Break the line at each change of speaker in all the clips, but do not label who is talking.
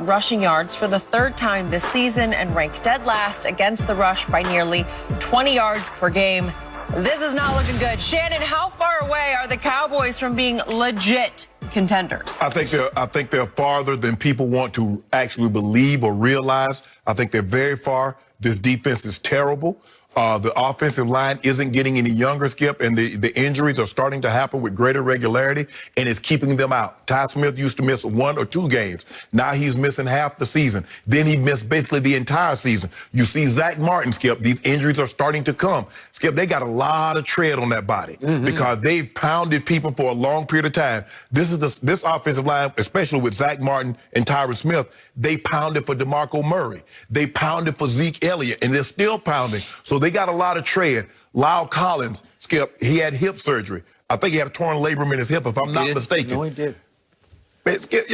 rushing yards for the third time this season and ranked dead last against the rush by nearly 20 yards per game. This is not looking good. Shannon, how far away are the Cowboys from being legit contenders?
I think they're farther than people want to actually believe or realize. I think they're very far. This defense is terrible. The offensive line isn't getting any younger, Skip, and the injuries are starting to happen with greater regularity, and it's keeping them out. Ty Smith used to miss 1 or 2 games. Now he's missing half the season. Then he missed basically the entire season. You see Zach Martin, Skip, these injuries are starting to come. Skip, they got a lot of tread on that body because they've pounded people for a long period of time. This offensive line, especially with Zach Martin and Tyron Smith, they pounded for DeMarco Murray. They pounded for Zeke Elliott, and they're still pounding. So they got a lot of tread. Lyle Collins, Skip, he had hip surgery. I think he had a torn labrum in his hip, if I'm not mistaken.
No, he did.
Man, Skip,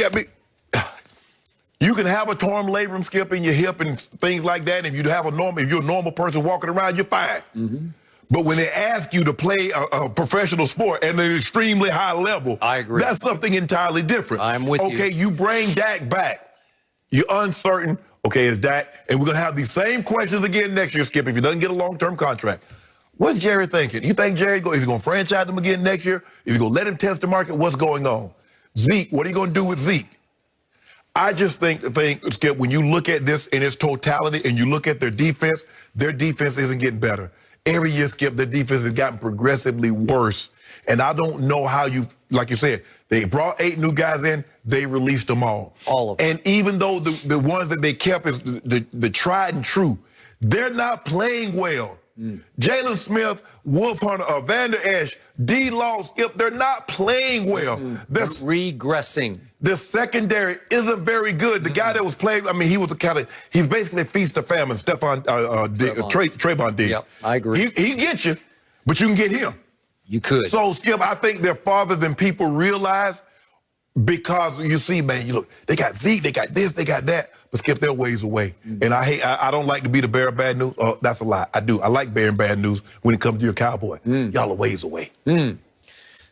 you can have a torn labrum, Skip, in your hip and things like that. If you're a normal person walking around, you're fine. But when they ask you to play a professional sport at an extremely high level,
I agree.
That's something entirely different.
I'm with you.
Okay, you bring Dak back. You're uncertain. Okay, is Dak, and we're going to have these same questions again next year, Skip, if he doesn't get a long-term contract. What's Jerry thinking? You think Jerry is he going to franchise him again next year? Is he going to let him test the market? What's going on? Zeke, what are you going to do with Zeke? I just think, Skip, when you look at this in its totality and you look at their defense isn't getting better. Every year, Skip, their defense has gotten progressively worse. And I don't know how like you said, they brought 8 new guys in, they released them all.
All of them.
And even though the ones that they kept is the tried and true, they're not playing well. Jalen Smith, Wolf Hunter, Vander Esch, D. Law, Skip, they're not playing well.
They're regressing.
The secondary isn't very good. The guy that was playing, I mean, he's basically feast or famine, Trayvon Diggs.
Yep, I agree.
He gets you, but you can get him.
You could.
So, Skip, I think they're farther than people realize because you see, man, you look, they got Zeke, they got this, they got that, but Skip, they're ways away. And I don't like to be the bearer of bad news. Oh, that's a lie. I do. I like bearing bad news when it comes to your Cowboy. Y'all are ways away.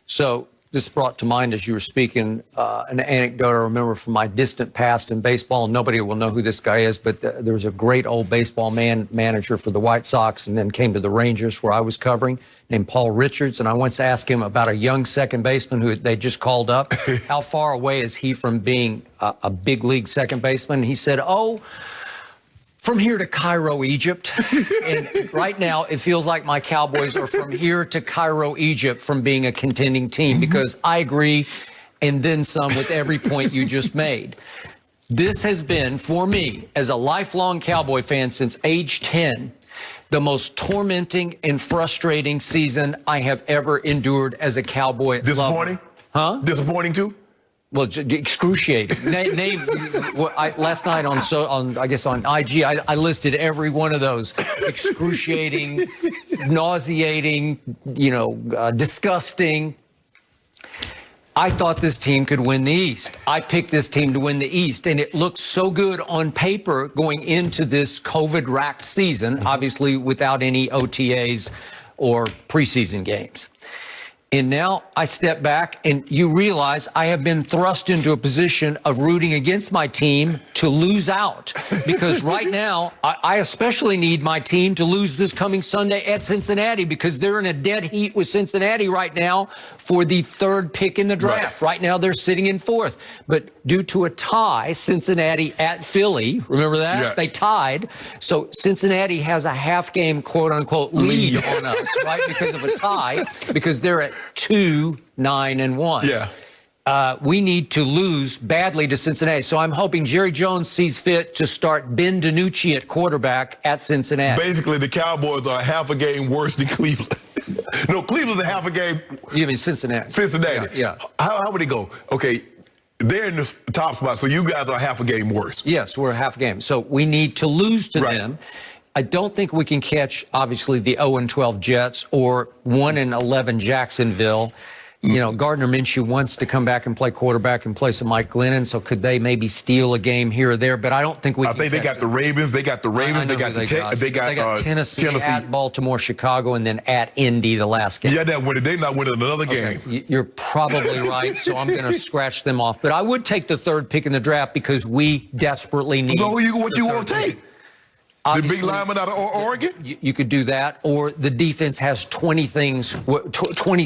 So this brought to mind as you were speaking an anecdote I remember from my distant past in baseball. Nobody will know who this guy is, but there was a great old baseball manager for the White Sox and then came to the Rangers where I was covering, named Paul Richards. And I once asked him about a young second baseman who they just called up. How far away is he from being a big league second baseman? And he said, from here to Cairo, Egypt. And right now, it feels like my Cowboys are from here to Cairo, Egypt from being a contending team because I agree and then some with every point you just made. This has been, for me, as a lifelong Cowboy fan since age 10, the most tormenting and frustrating season I have ever endured as a Cowboy.
Disappointing?
Huh?
Disappointing too?
Well, excruciating. Last night on IG, I listed every one of those. Excruciating, nauseating, disgusting. I thought this team could win the East. I picked this team to win the East, and it looked so good on paper going into this COVID-racked season, obviously without any OTAs or preseason games. And now I step back and you realize I have been thrust into a position of rooting against my team to lose out. Because right now, I especially need my team to lose this coming Sunday at Cincinnati because they're in a dead heat with Cincinnati right now for the 3rd pick in the draft. Right now, they're sitting in 4th. But due to a tie, Cincinnati at Philly, remember that?
Yeah.
They tied. So Cincinnati has a half-game, quote-unquote, lead on us, right? Because of a tie, because they're at 2-9-1.
Yeah.
We need to lose badly to Cincinnati. So I'm hoping Jerry Jones sees fit to start Ben DiNucci at quarterback at Cincinnati.
Basically, the Cowboys are half a game worse than Cleveland. No, Cleveland's a half a game.
You mean Cincinnati?
Cincinnati.
Yeah.
How would it go? Okay, they're in the top spot, so you guys are half a game worse.
Yes, we're a half a game. So we need to lose to them. I don't think we can catch, obviously, the 0-12 Jets or 1-11 Jacksonville. You know, Gardner Minshew wants to come back and play quarterback in place of Mike Glennon, so could they maybe steal a game here or there? But I don't think we.
I think they got the Ravens. They got the Ravens. They got
Tennessee, at Baltimore, Chicago, and then at Indy the last game.
Yeah, they're not winning another game.
You're probably right, so I'm going to scratch them off. But I would take the third pick in the draft because we desperately need.
So what you want to take? Obviously, the big lineman out of Oregon?
You could do that, or the defense has 20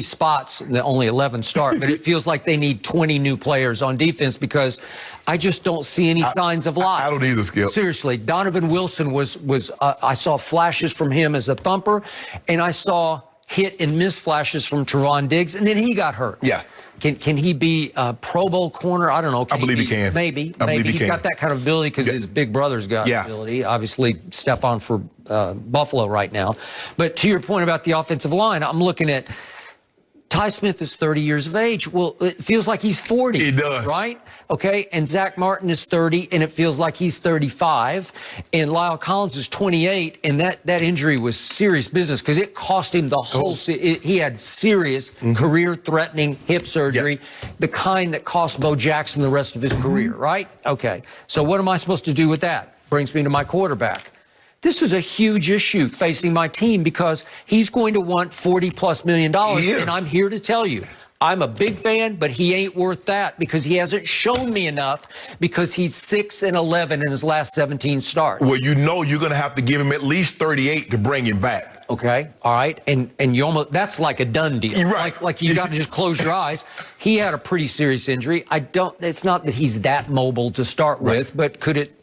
spots, only 11 start, but it feels like they need 20 new players on defense because I just don't see any signs of life.
I don't either, Skip.
Seriously, Donovan Wilson was I saw flashes from him as a thumper, and I saw hit and miss flashes from Trevon Diggs, and then he got hurt.
Yeah.
Can he be a Pro Bowl corner? I don't know.
I believe he can.
Maybe.
He's
got that kind of ability because his big brother's got ability. Obviously, Stephon for Buffalo right now. But to your point about the offensive line, I'm looking at Ty Smith is 30 years of age. Well, it feels like he's 40.
It does.
Right? Okay. And Zach Martin is 30, and it feels like he's 35. And Lyle Collins is 28, and that injury was serious business because it cost him the whole he had serious career-threatening hip surgery, the kind that cost Bo Jackson the rest of his career, right? Okay. So what am I supposed to do with that? Brings me to my quarterback. This is a huge issue facing my team because he's going to want $40+ million, and I'm here to tell you, I'm a big fan, but he ain't worth that because he hasn't shown me enough because he's 6-11 in his last 17 starts.
Well, you know you're going to have to give him at least 38 to bring him back.
Okay, all right, and you almost that's like a done deal.
Right.
Like you got to just close your eyes. He had a pretty serious injury. It's not that he's that mobile to start with, but could it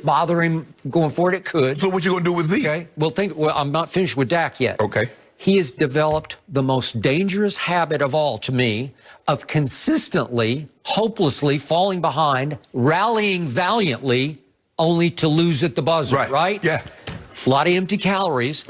bother him going forward? It could.
So what you going to do with Zeke?
Okay. Well, I'm not finished with Dak yet.
Okay.
He has developed the most dangerous habit of all to me of consistently, hopelessly falling behind, rallying valiantly, only to lose at the buzzer, right?
Yeah.
A lot of empty calories.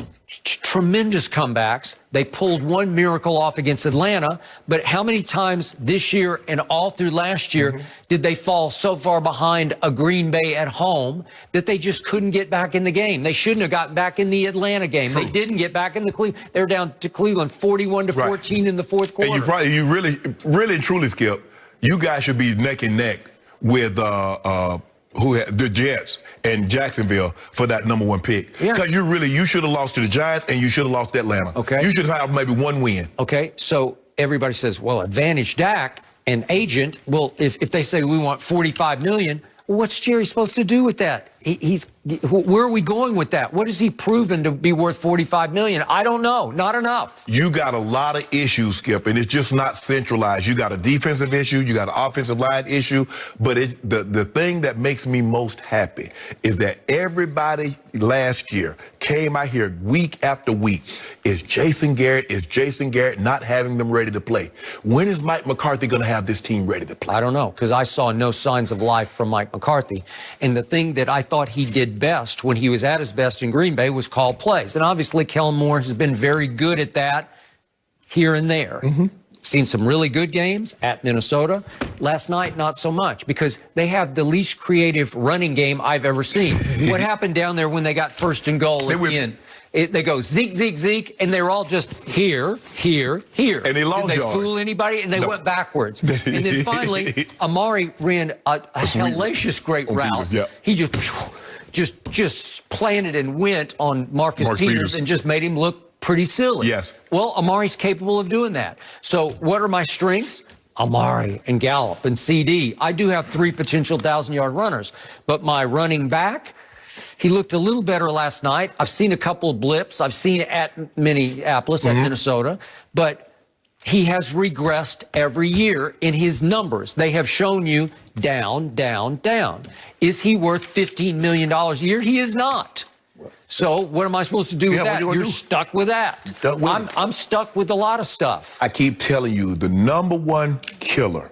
Tremendous comebacks. They pulled one miracle off against Atlanta, but how many times this year and all through last year did they fall so far behind a Green Bay at home that they just couldn't get back in the game? They shouldn't have gotten back in the Atlanta game. They didn't get back in the Cleveland. They're down to Cleveland 41-14 in the fourth quarter.
And you really truly, Skip, you guys should be neck and neck with the Jets and Jacksonville for that #1 pick. Because you should have lost to the Giants and you should have lost to Atlanta.
Okay.
You should have maybe one win.
Okay, so everybody says, well, advantage Dak and agent. Well, if they say we want $45 million, what's Jerry supposed to do with that? Where are we going with that? What has he proven to be worth $45 million? I don't know. Not enough.
You got a lot of issues, Skip, and it's just not centralized. You got a defensive issue, you got an offensive line issue, but the thing that makes me most happy is that everybody last year came out here week after week. Is Jason Garrett not having them ready to play? When is Mike McCarthy going to have this team ready to play?
I don't know, because I saw no signs of life from Mike McCarthy. And the thing that I thought he did best when he was at his best in Green Bay was call plays. And obviously, Kellen Moore has been very good at that here and there. Seen some really good games at Minnesota. Last night, not so much, because they have the least creative running game I've ever seen. What happened down there when they got 1st and goal at the end? They go Zeke, Zeke, Zeke, and they're all just here, here, here.
And they lost
Did they
yards.
fool anybody? And they went backwards. And then finally, Amari ran a hellacious great route. He just planted and went on Marcus Peters and just made him look pretty silly.
Yes.
Well, Amari's capable of doing that. So what are my strengths? Amari and Gallup and CD. I do have 3 potential 1,000-yard runners, but my running back, he looked a little better last night. I've seen a couple of blips. I've seen it at Minneapolis, at Minnesota, but he has regressed every year in his numbers. They have shown you down, down, down. Is he worth $15 million a year? He is not. So what am I supposed to do with that? You're stuck with that. I'm stuck with a lot of stuff.
I keep telling you, the #1 killer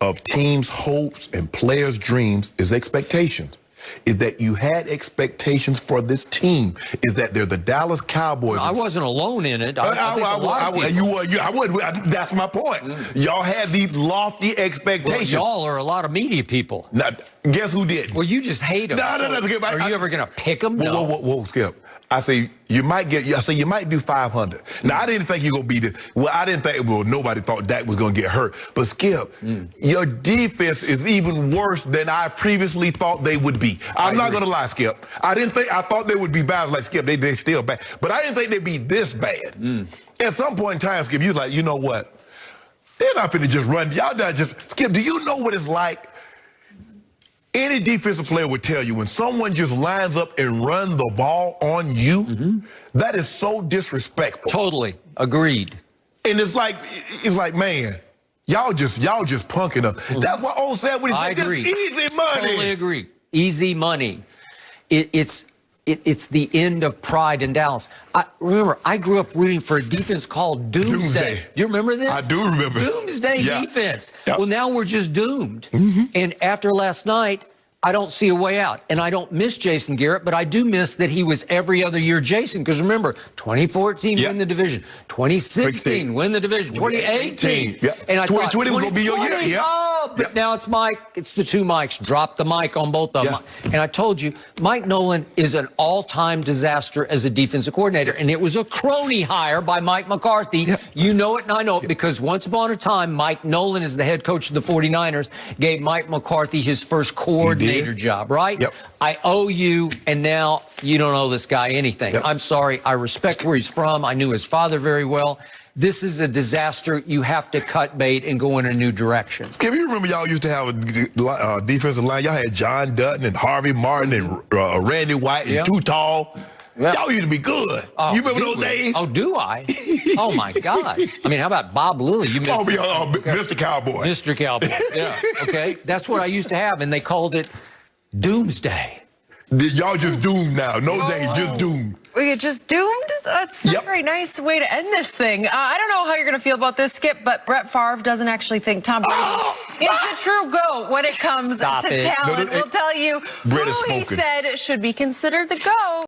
of teams' hopes and players' dreams is expectations. Is that you had expectations for this team? Is that they're the Dallas Cowboys?
I wasn't alone in it.
That's my point. Y'all had these lofty expectations.
Well, y'all are a lot of media people.
Now, guess who did? Well,
you just hate them.
No, Skip.
Are you ever going to pick them?
Whoa, Skip. I say you might do 500. Now I didn't think you're gonna be this. Well, I didn't think. Well, nobody thought Dak was gonna get hurt. But Skip, your defense is even worse than I previously thought they would be. I'm not gonna lie, Skip. I thought they would be bad. Like Skip, they still bad. But I didn't think they'd be this bad. At some point in time, Skip, you was like, you know what? They're not finna just run. Y'all not just Skip. Do you know what it's like? Any defensive player would tell you when someone just lines up and run the ball on you, that is so disrespectful.
Totally agreed.
And it's like, man, y'all just punking us. That's what O said when he said, "This is easy money."
Totally agree. Easy money. It's the end of pride in Dallas. Remember, I grew up rooting for a defense called Doomsday. Do you remember this?
I do remember.
Doomsday defense.
Yep.
Well, now we're just doomed. And after last night, I don't see a way out. And I don't miss Jason Garrett, but I do miss that he was every other year Jason. Because remember, 2014 win the division, 2016 win the division, 2018.
And I 2020 was going to be your year.
But now it's Mike. It's the two Mikes. Drop the mic on both of them. And I told you, Mike Nolan is an all-time disaster as a defensive coordinator. And it was a crony hire by Mike McCarthy. You know it and I know it because once upon a time, Mike Nolan is the head coach of the 49ers, gave Mike McCarthy his first coordinator job, right? I owe you, and now you don't owe this guy anything. I'm sorry. I respect where he's from. I knew his father very well. This is a disaster. You have to cut bait and go in a new direction.
Skip, you remember y'all used to have a defensive line. Y'all had John Dutton and Harvey Martin and Randy White and Too Tall. Y'all used to be good. You remember those days?
Oh, do I? Oh, my God. I mean, how about Bob Lilly? You
Mr. Cowboy.
Mr. Cowboy, okay. That's what I used to have, and they called it Doomsday.
Y'all just doomed now. No day, just doomed.
We get just doomed? That's a very nice way to end this thing. I don't know how you're going to feel about this, Skip, but Brett Favre doesn't actually think Tom Brady is the true GOAT when it comes to talent. We'll tell you who he said should be considered the GOAT.